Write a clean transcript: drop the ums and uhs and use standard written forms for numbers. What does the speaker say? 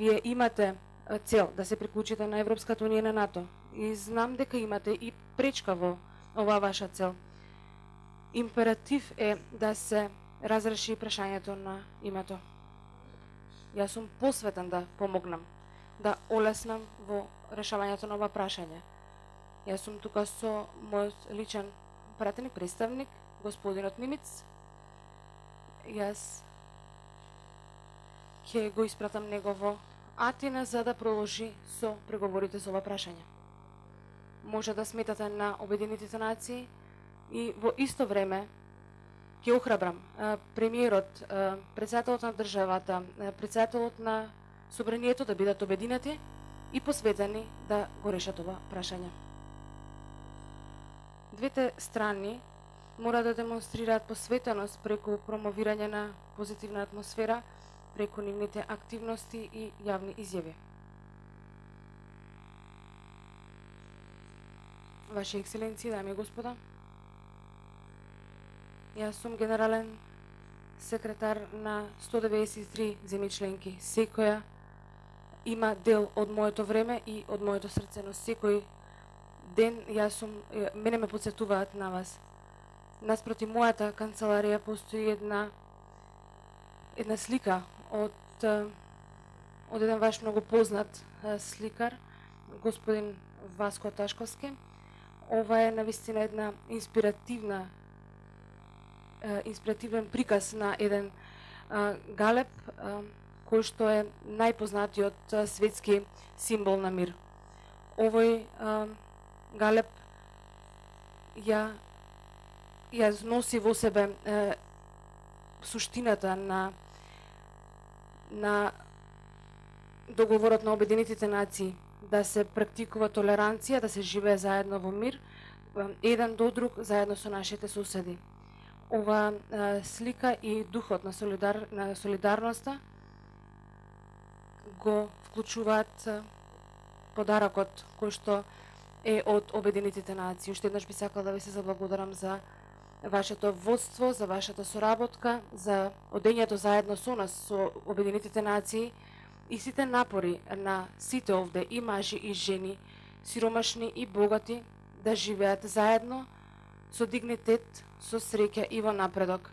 Вие имате цел да се приклучите на Европската унија и на НАТО. И знам дека имате и пречка во оваа ваша цел. Императив е да се разреши прашањето на името. Јас сум посветен да помогнам, да олеснам во решавањето на ова прашање. Јас сум тука со мојот личен пратеник, представник, господинот Мимиц. Јас ќе го испратам негово Атина за да продолжи со преговорите за ова прашање. Може да сметате на Обединетите нации и во исто време ќе охрабрам премиерот, председателот на државата, председателот на собранието да бидат обединети и посветени да го решат ова прашање. Двете страни мора да демонстрираат посветеност преку промовирање на позитивна атмосфера, преку нивните активности и јавни изјави. Ваши екселенции, дами и господа, јас сум генерален секретар на 193 земји членки. Секоја има дел од моето време и од моето срце, но секој ден мене ме подсетуваат на вас. Наспроти мојата канцеларија постои една слика од еден ваш многу познат сликар, господин Васко Ташковски. Ова е навистина една инспиративен приказ на еден галеб, кој што е најпознатиот светски символ на мир. Овој галеб ја носи во себе суштината на договорот на Обединетите нации, да се практикува толеранција, да се живее заедно во мир, еден до друг, заедно со нашите соседи. Ова слика и духот на солидарноста го вклучуваат подарокот кој што е од Обединетите нации. Уште еднаш би сакал да ви се заблагодарам за вашето водство, за вашата соработка, за одењето заедно со нас, со Обединетите нации и сите напори на сите овде, и мажи и жени, сиромашни и богати, да живеат заедно со дигнитет, со среќа и во напредок.